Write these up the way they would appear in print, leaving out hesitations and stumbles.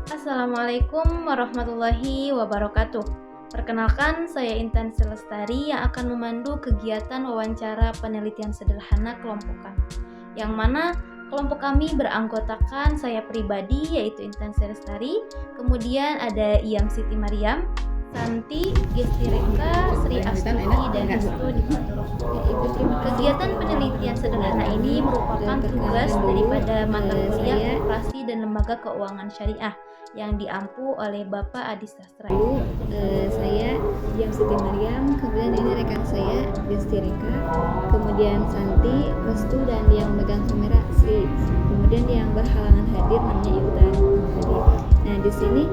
Assalamualaikum warahmatullahi wabarakatuh. Perkenalkan, saya Intan Selestari yang akan memandu kegiatan wawancara penelitian sederhana kelompokan. Yang mana kelompok kami beranggotakan saya pribadi yaitu Intan Selestari, kemudian ada Iyam Siti Mariam, Santi, Gesti Reka, Sri Astuti, dan Restu Dipaturus. Kegiatan penelitian sederhana ini merupakan tugas daripada mata kuliah Koperasi dan Lembaga Keuangan Syariah yang diampu oleh Bapak Adi Sastra. Saya Iyam Siti Mariam, kemudian ini rekan saya Gesti Reka, kemudian Santi, Restu, dan yang megang kamera Sri, kemudian yang berhalangan hadir namanya Intan. Nah, di sini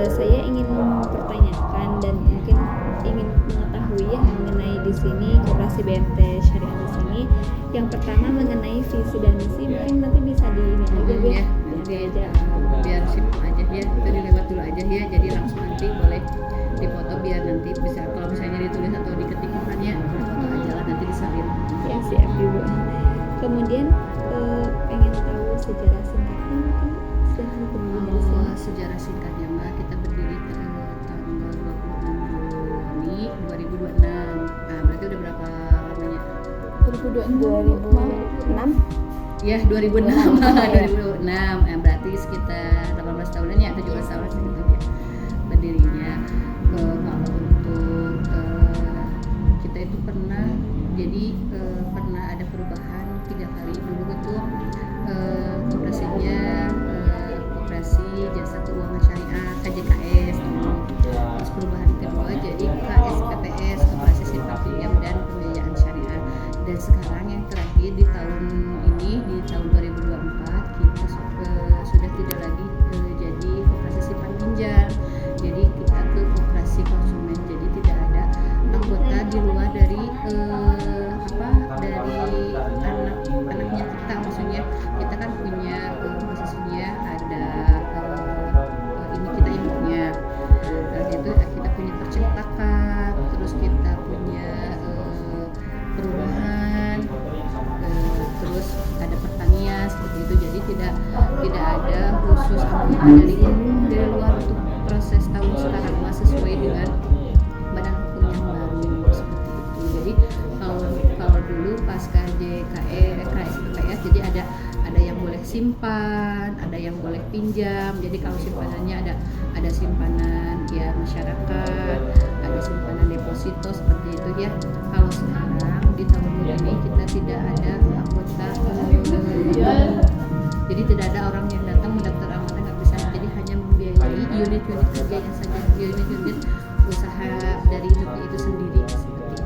saya ingin mempertanyakan dan mungkin ingin mengetahui ya mengenai di sini Koperasi BMT Syariah di sini. Yang pertama mengenai visi dan misi, mungkin nanti bisa di ini aja biar simpel aja ya, itu dilewat dulu aja ya, jadi langsung nanti boleh dipoto biar nanti bisa kalau misalnya ditulis atau diketik bukannya foto aja lah nanti disalin ya. Siap Ibu. Kemudian pengen tahu sejarah singkatnya mungkin sejarah singkatnya Mbak, kita berdiri tanggal 26 Juni 2026. Nah, berarti udah berapa lamanya? 2006 ya 2006 2006. Nah, berarti sekitar 18 tahunan ya, 17 tahun segitu ya berdirinya. Kalau untuk kita itu pernah pernah ada perubahan 3 kali. Dulu itu koperasinya Koperasi Jasa Keuangan Syariah KJKS. Terus perubahan kedua jadi KSPPS, Koperasi Simpan Pinjam dan Pembiayaan Syariah. Dan sekarang yang terakhir di tahun 2024 kita sudah tidak lagi jadi koperasi simpan pinjam, jadi kita ke koperasi konsumen, jadi tidak ada anggota di luar dari anak-anaknya kita. Maksudnya kita kan punya posisinya ada ini kita ibunya, itu kita punya percetakan, terus kita punya perubahan, terus ada pertanian seperti itu. Jadi tidak ada khusus anggota dari luar untuk proses tahun sekarang sesuai dengan badan hukum yang baru seperti itu. Jadi kalau dulu pasca KSPPS jadi ada yang boleh simpan, ada yang boleh pinjam. Jadi kalau simpanannya ada simpanan ya masyarakat, ada simpanan deposito seperti itu ya. Kalau sekarang di tahun ini kita tidak ada anggota, jadi tidak ada orang yang datang mendaftar anggota, nggak bisa. Jadi hanya membiayai unit-unit kerjanya saja, unit-unit usaha dari hidupnya itu sendiri seperti itu.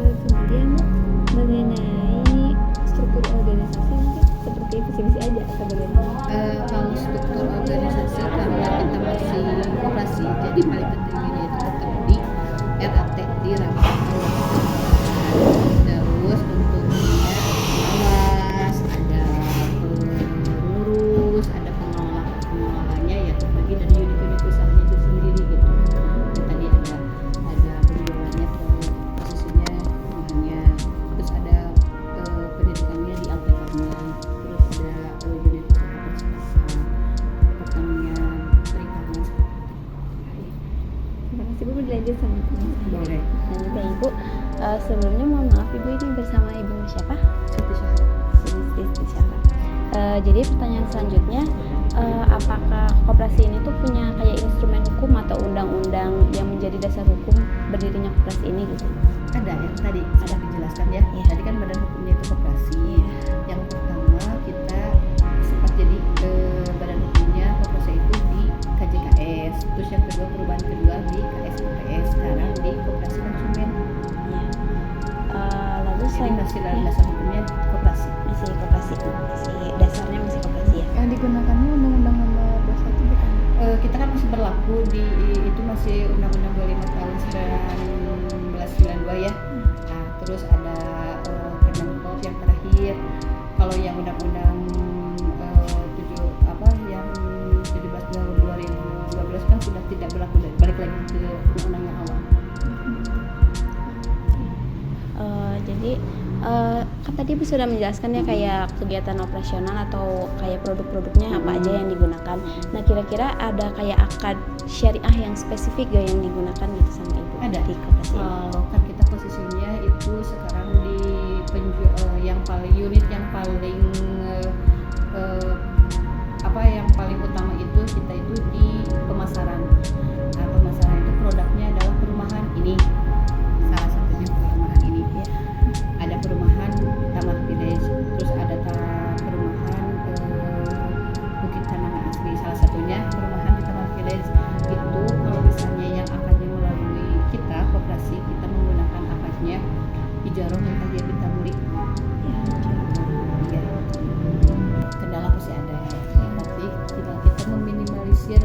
Kemudian mengenai struktur organisasi mungkin seperti visi-misi aja atau bagaimana? Kalau struktur organisasi karena kita masih koperasi, jadi paling pentingnya itu tetap di RAT, di rapat. Terus untuk pengawas, ada pengurus, ada pengelolanya ya terbagi dari unit-unit usahanya itu sendiri gitu. Tadi ada penjualannya posisinya hanya, terus ada pendidikannya di LPK-nya, terus ada unit pertanian, perikanan seperti itu. Terima kasih Bu, dilanjut sama teman. Boleh. Lanjut ya Ibu. Sebelumnya mohon maaf Ibu, ini bersama Ibu siapa? Siti Syahra. Siti Syahra. Jadi pertanyaan selanjutnya, apakah koperasi ini tuh punya kayak instrumen hukum atau undang-undang yang menjadi dasar hukum berdirinya koperasi ini gitu? Ada ya, tadi ada dijelaskan ya. Ya. Tadi kan badan hukumnya itu koperasi. Yang pertama kita sempat jadi badan hukumnya koperasi itu di KJKS. Terus yang kedua perubahan kedua di KSPPS. Sekarang di Koperasi Konsumen. Lalu Jadi masih dasar hukumnya koperasi. masih koperasi, masih dasarnya masih koperasi ya. Yang digunakannya Undang-Undang Nomor 21 bukan? Kita kan masih berlaku di itu masih Undang-Undang 25 tahun 1992 ya. Nah, terus ada Kemenkop yang terakhir. Kalau yang Undang-Undang yang 17 tahun 2012 kan sudah tidak berlaku, balik lagi ke undang-undang yang awal. Jadi Kan tadi Ibu sudah menjelaskan ya kayak kegiatan operasional atau kayak produk-produknya apa aja yang digunakan. Nah kira-kira ada kayak akad syariah yang spesifik gak yang digunakan gitu sama Ibu? Ada. Di koperasi. Kalau kan kita posisinya itu sekarang di yang paling unit yang paling yang paling utama itu kita itu di pemasaran. Nah, pemasaran itu produknya adalah perumahan ini. Salah satunya perumahan ini. Ya. Ada perumahan Taman Village, terus ada perumahan Bukit Kananga Asri. Salah satunya perumahan di Taman Village itu kalau misalnya yang akadnya melalui kita koperasi, kita menggunakan akadnya ijarah dan hadiah bitamuri. Ya. Kendala pasti ada ya. Tapi tinggal kita meminimalisir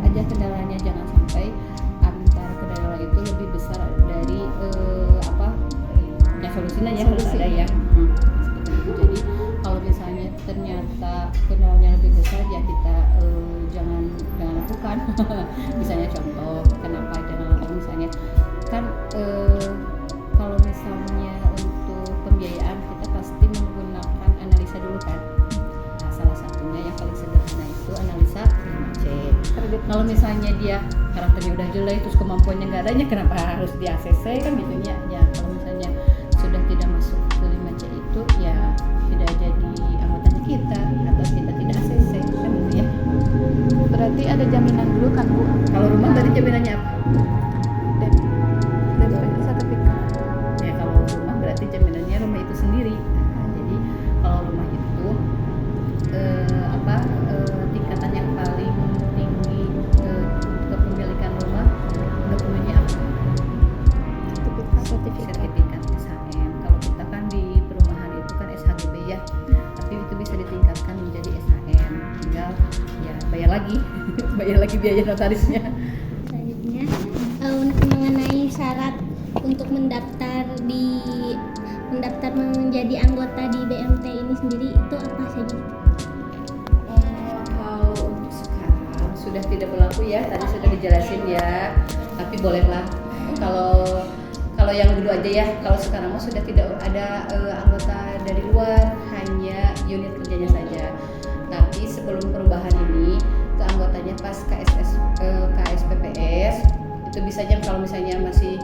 aja kendalanya, jangan sampai antara kendala itu lebih besar dari solusinya ya harus ada ya. Seperti itu. Jadi kalau misalnya ternyata kendalanya lebih besar ya kita jangan lakukan. Misalnya contoh kenapa jangan lakukan, misalnya kan kalau misalnya untuk pembiayaan kita pasti menggunakan analisa dulu kan. Nah, salah satunya yang paling sederhana itu analisa 5C. Kalau misalnya dia karakternya udah jelek terus kemampuannya nggak adanya, kenapa harus di ACC kan gitunya ya. Kalau misalnya sudah tidak masuk ke 5C itu ya tidak jadi anggotanya kita atau kita tidak ACC kan gitu ya. Berarti ada jaminan dulu kan Bu? Kalau rumah berarti jaminannya apa? Dan sertifikat. Ya kalau rumah berarti jaminannya rumah itu sendiri. Nah, jadi kalau rumah itu tingkatan yang paling tinggi kepemilikan rumah dokumennya apa? Sertifikat SHM. Kalau kita kan di perumahan itu kan SHGB ya, tapi itu bisa ditingkatkan menjadi SHM. Tinggal ya bayar lagi biaya notarisnya. Selanjutnya mengenai syarat untuk mendaftar menjadi anggota di BMT ini sendiri itu apa saja? Kalau untuk sekarang sudah tidak berlaku ya, tadi sudah dijelasin ya. Tapi bolehlah kalau yang dulu aja ya. Kalau sekarang mah sudah tidak ada anggota dari luar, hanya unit kerjanya saja. Tapi sebelum perubahan ini keanggotanya pas KSPPS itu bisa aja kalau misalnya masih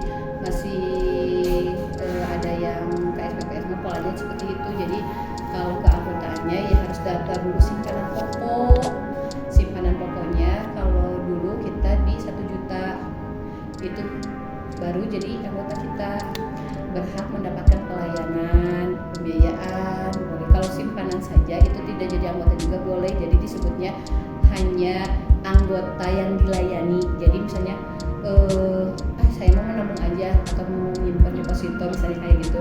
ada yang KSPPS polanya seperti itu. Jadi kalau keanggotaannya ya harus daftar dulu simpanan pokok. Simpanan pokoknya kalau dulu kita di 1 juta itu baru jadi anggota kita, berhak mendapatkan pelayanan pembiayaan. Boleh kalau simpanan saja itu tidak jadi anggota juga boleh. Jadi disebutnya hanya anggota yang dilayani. Jadi misalnya saya mau menabung aja atau mau menyimpan deposito misalnya kayak gitu,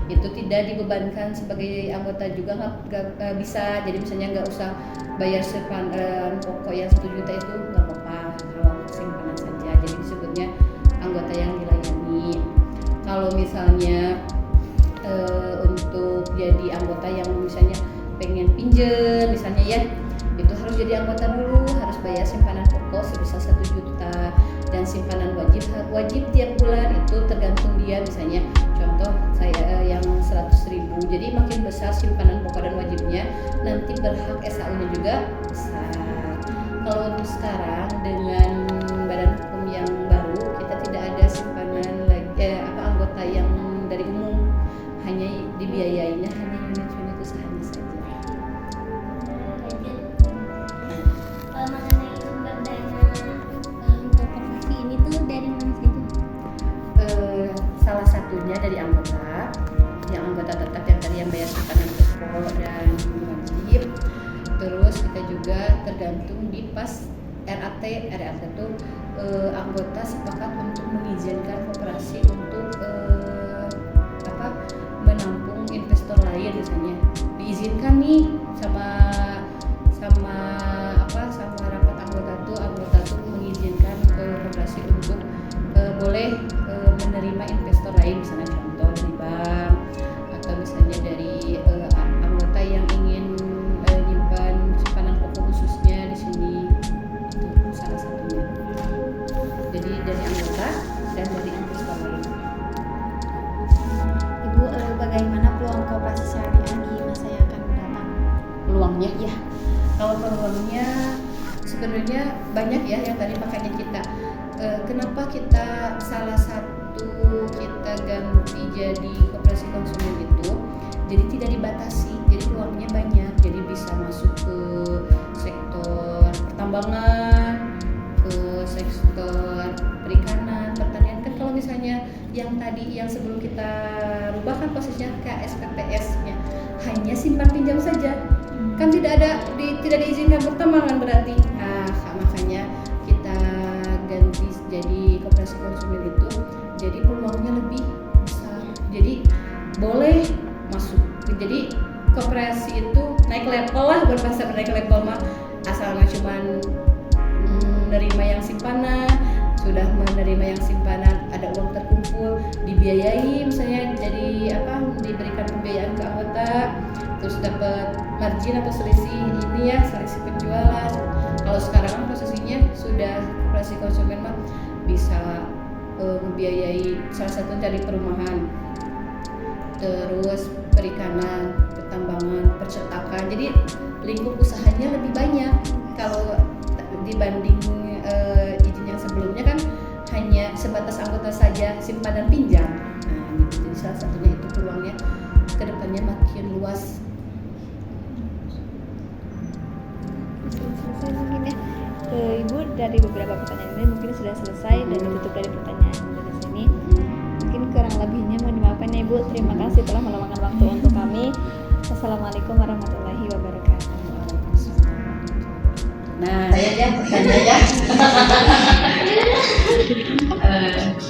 itu tidak dibebankan sebagai anggota juga nggak bisa. Jadi misalnya nggak usah bayar simpanan pokok yang 1 juta itu nggak apa-apa kalau simpanan saja. Jadi disebutnya anggota yang dilayani. Kalau misalnya untuk jadi anggota yang misalnya pengen pinjam misalnya ya, itu harus jadi anggota dulu, harus bayar simpanan pokok sebesar 1 juta dan simpanan wajib tiap bulan itu tergantung dia. Misalnya contoh saya yang 100.000, jadi makin besar simpanan pokok dan wajibnya nanti berhak SAU-nya juga besar. Kalau untuk sekarang dengan badan hukum yang baru kita tidak ada simpanan anggota yang dari umum, hanya dibiayainya hanya unit-unit usahanya saja. Mengenai sumber dana untuk koperasi ini tuh dari mana saja? Salah satunya dari anggota, yang anggota tetap yang tadi yang bayar simpanan pokok dan wajib. Terus kita juga tergantung di pas RAT itu anggota sepakat untuk mengizinkan koperasi untuk menampung investor lain misalnya, diizinkan nih sama rapat anggota tuh mengizinkan koperasi untuk boleh menerima investor lain, misalnya contoh dari bank atau misalnya dari anggota yang ingin nyimpan simpanan pokok khususnya di sini. Itu salah satunya. Jadi dari anggota dan dari investor lain. Kalau programnya sebenarnya banyak ya yang tadi makanya kita kenapa kita salah satu kita ganti jadi koperasi konsumen itu jadi tidak dibatasi, jadi peluangnya banyak, jadi bisa masuk ke sektor pertambangan, ke sektor perikanan, pertanian. Kan kalau misalnya yang tadi yang sebelum kita rubah kan posisinya KSPPS-nya hanya simpan pinjam saja, kan tidak diizinkan pertambangan berarti. Makanya kita ganti jadi koperasi konsumen itu, jadi peluangnya lebih besar. Jadi boleh masuk. Jadi koperasi itu naik level lah, berpasar naik level mah asal nggak cuman menerima yang simpanan, sudah menerima yang simpanan ada uang terkumpul dibiayai misalnya jadi diberikan pembiayaan ke anggota, terus dapat margin atau selisih selisih penjualan. Kalau sekarang posisinya sudah koperasi konsumen mah bisa membiayai salah satu dari perumahan, terus perikanan, pertambangan, percetakan. Jadi lingkup usahanya lebih banyak kalau dibanding izin yang sebelumnya kan hanya sebatas anggota saja simpanan pinjam. Gitu. Jadi salah satunya itu peluangnya ke depannya makin luas. Selesai mungkin ya. Ibu, dari beberapa pertanyaan ini mungkin sudah selesai dan ditutup dari pertanyaan dari sini. Mungkin kurang lebihnya mohon dimaafkan ya Ibu. Terima kasih telah meluangkan waktu untuk kami. Wassalamualaikum warahmatullahi wabarakatuh. Nah, saya aja bertanya ya.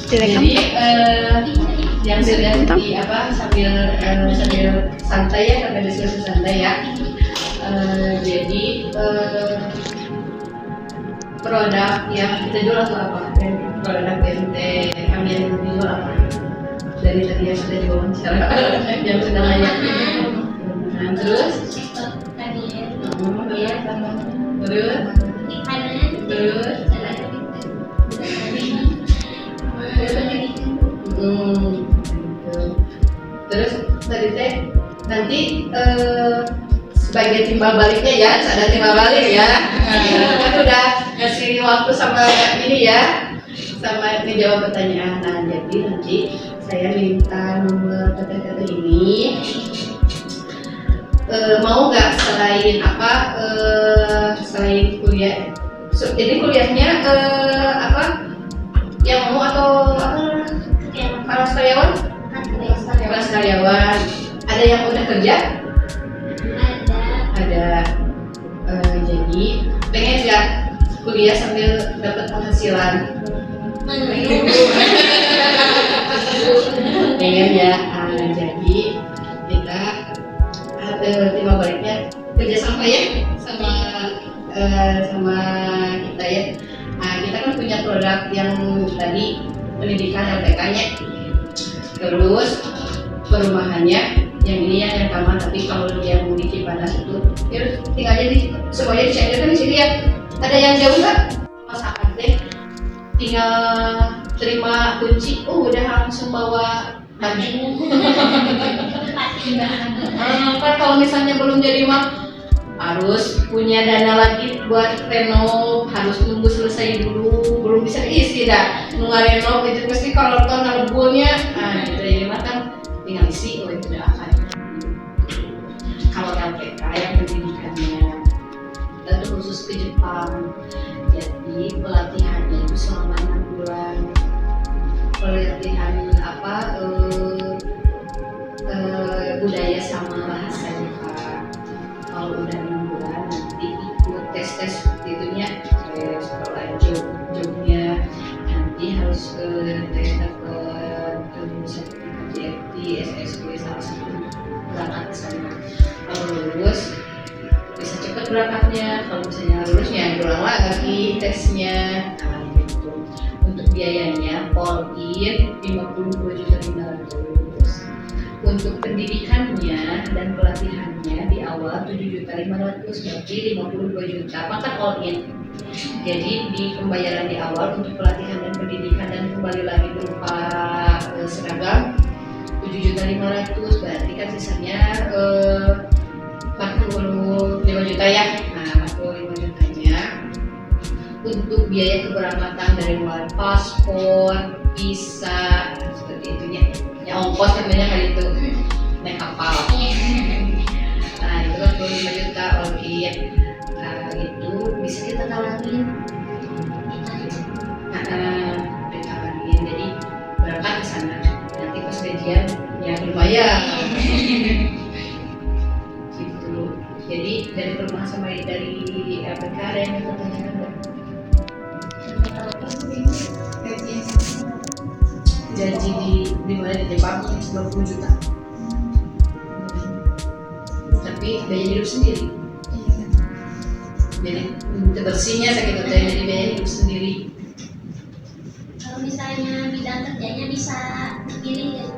Jadi yang sudah sambil santai ya, sambil diskusi santai ya. Jadi produk yang kita jual atau apa? Produk BMT kami yang dijual apa? Dari tadi yang sudah diwawancara yang sudah banyak. Nah, terus terus tadi teh nanti sebagai timbal baliknya ya, ada timbal balik ya. Kan udah ngasih waktu sama ini ya, sama menjawab pertanyaan. Nah, jadi nanti saya minta nomor teteh-teteh ini mau nggak selain kuliah, jadi kuliahnya yang mau atau kelas karyawan, ada yang udah kerja? Ada. Jadi pengen nggak kuliah sambil dapat penghasilan? Pengen ya. Jadi kita timbal baliknya kerja sama ya sama kita ya. Nah, kita kan punya produk yang tadi pendidikan LPK-nya, terus perumahannya yang ini yang kamar, tapi kalau yang di Cipanas itu ya tinggal aja semuanya dicairkan di sini ya. Ada yang jauh nggak? Masakan deh, tinggal terima kunci, udah langsung bawa baju. Kan kalau misalnya belum jadi mah harus punya dana lagi buat renov, harus nunggu selesai dulu, belum bisa isi dah nunggu renov itu pasti kalau tahun lebulnya. Nah gitu ya, mah kan tinggal isi oleh tidak akan. Kalau LPK yang pendidikannya kita tuh khusus ke Jepang, jadi pelatihannya itu selama 6 bulan. Pelatihan budaya sama bahasa Jepang. Kalau udah 6 bulan nanti ikut tes itunya, sekolah jobnya nanti harus tes dapat sertifikat JFT, SSB salah satu berangkat ke sana. Kalau lulus bisa cepat berangkatnya, kalau misalnya lulusnya diulang lagi tesnya. Nah, gitu. Untuk biayanya all-in 52.500.000. Untuk pendidikannya dan pelatihannya di awal 7.500.000, berarti 52 juta, maka all-in. Jadi di pembayaran di awal untuk pelatihan dan pendidikan dan kembali lagi berupa seragam 7.500.000, berarti kan sisanya 45 juta ya. Nah, untuk biaya keberangkatan dari mulai paspor, visa, seperti itu ya. Ya ongkos namanya kali itu naik kapal. Nah itu kan 25 juta iya. Nah itu bisa kita talangin. Ditawarin, jadi berangkat ke sana. Nanti pas gajian ya lumayan. Gitu. Jadi dari perumahan sama dari LPK ada yang pertanyaan enggak? Gaji di mana di Jepang 20 juta. Tapi biaya hidup sendiri. Jadi bersihnya segitu jadi biaya hidup sendiri. Kalau misalnya bidang kerjanya bisa pilih nggak?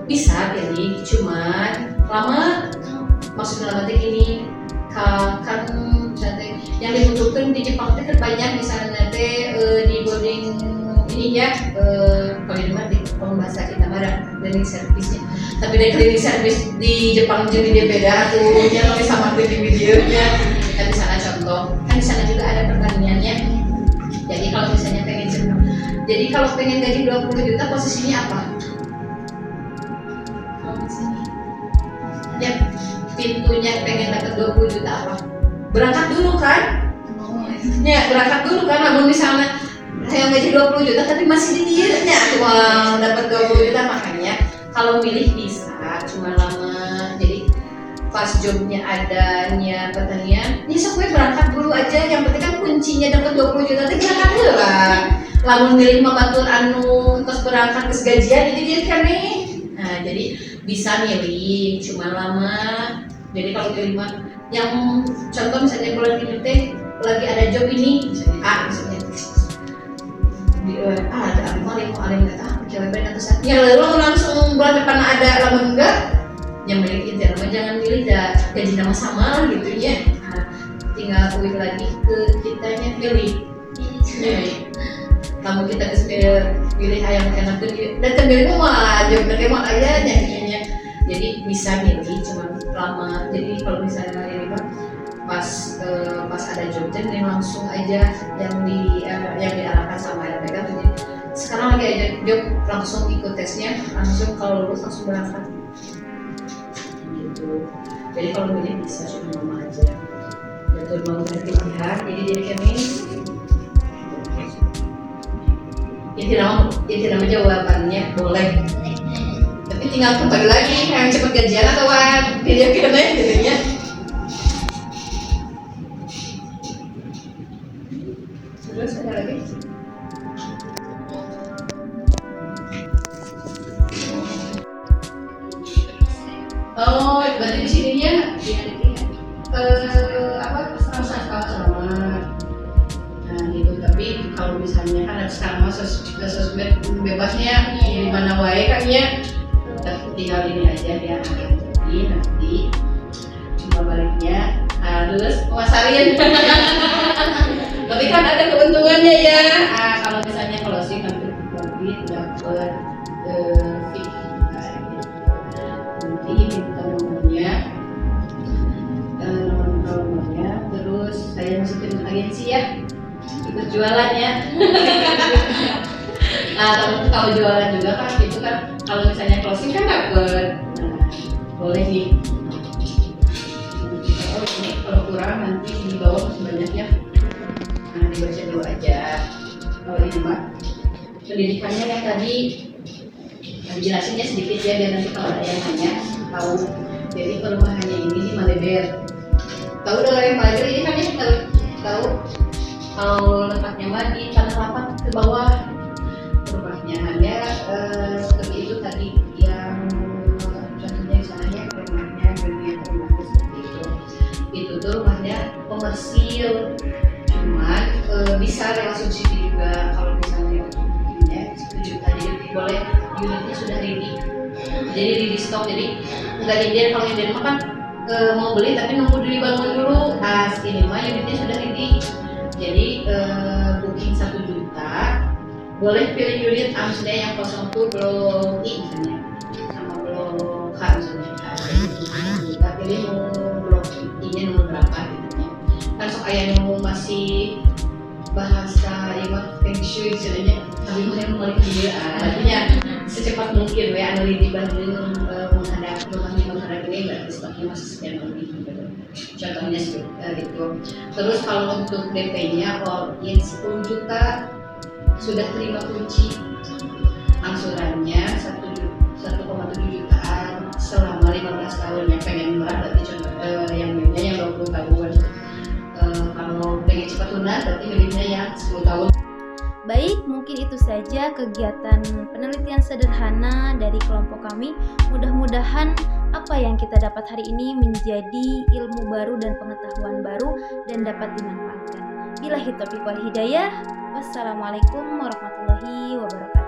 Bisa pilih, cuman lama. Maksudnya lama ini kan yang dibutuhkan di Jepang itu kan banyak, misalnya di boarding ini ya kalau di bahasa kita ada cleaning service-nya. Tapi dari cleaning service di Jepang jadi dia beda tuh, yang lebih sama di videonya. Kan di sana contoh, kan di sana juga ada pertaniannya. Jadi kalau misalnya pengen gaji 20 juta posisinya apa? Ya pintunya pengen dapat 20 juta apa? Berangkat dulu kan? Ya berangkat dulu kan, namun misalnya yang gaji 20 juta tapi masih di dirinya cuma dapat 20 juta, makanya kalau milih bisa, cuma lama. Jadi pas jobnya adanya pertanian, ya sampai berangkat dulu aja. Yang penting kan kuncinya dapat 20 juta itu berangkat dulu lah. Lamun milih membantu terus berangkat ke gajian itu dia kan nih. Nah jadi bisa milih, cuma lama. Jadi kalau terima yang contoh misalnya bulan ini teh lagi ada job ini misalnya misalnya ada apa mau nggak tahu cewek banyak atau saat ya lalu langsung bulan depan ada lamun enggak yang milih itu jangan milih gaji nama sama gitu ya. Nah, tinggal pilih lagi ke kitanya pilih kamu kita pilih ayam enak dan kembali malah job mereka mau aja nyanyinya. Jadi bisa milih cuma lama. Jadi kalau misalnya ini pas ada job jadi langsung aja yang diarahkan sama mereka. Jadi sekarang lagi ada job langsung ikut tesnya, langsung kalau lulus langsung berangkat. Gitu. Jadi kalau milih bisa cuma lama aja. Betul mau berpilihan. Jadi kami tidak mau jawabannya boleh. Tapi tinggal kembali lagi yang cepat gajian atau video kena jadinya. Terus ada lagi? Oh, berarti di sininya selamat. Nah gitu. Tapi kalau misalnya kan sekarang sosmed bebasnya di mana wae kan ya. Tinggal ini aja ya, jadi nanti cuma baliknya harus masalin. Tapi kan ada keuntungannya ya. Kalau misalnya closing nanti dapat fee. Nanti minta nomornya, terus saya masukin agensi ya, ikut jualan ya. Nah, kalau jualan juga kan itu kan kalau misalnya closing kan dapat, boleh nih. Oh ini kalau kurang nanti di bawah masih banyak ya. Nah dibaca dulu aja. Kalau ini Mbak, pendidikannya yang tadi dijelasinnya sedikit ya biar nanti kalau ada yang nanya tahu. Jadi perumahannya ini di Maleber. Tahu daerah yang Maleber ini kan ya tahu. Kalau letaknya Mbak di Tanah Lapak ke bawah. Rumahnya hanya seperti itu tadi yang contohnya misalnya rumahnya seperti itu tuh rumahnya komersil, cuman bisa lewat subsidi juga. Kalau misalnya unitnya 10 juta jadi boleh unitnya sudah ready, jadi ready stock, jadi nggak nyindir. Kalau nyindir mah kan mau beli tapi nunggu dibangun dulu. Ini mah unitnya sudah ready, jadi booking 1 juta. Boleh pilih unit maksudnya yang kosong tuh blok I misalnya sama blok H misalnya. Kita pilih mau blok I-nya nomor berapa gitu ya. Kan sok ayah yang masih mungkin anu di Bandung menghadap ini berarti stoknya masih sekian lebih gitu. Contohnya gitu. Terus kalau untuk DP-nya yang 10 juta sudah terima kunci angsurannya 1,7 jutaan selama 15 tahun. Yang pengen murah berarti contoh yang belinya yang 20 tahun. Kalau pengen cepat lunas berarti belinya yang 10 tahun. Baik, mungkin itu saja kegiatan penelitian sederhana dari kelompok kami. Mudah-mudahan apa yang kita dapat hari ini menjadi ilmu baru dan pengetahuan baru dan dapat dimanfaatkan. Billahi taufiq wal hidayah. Wassalamualaikum warahmatullahi wabarakatuh.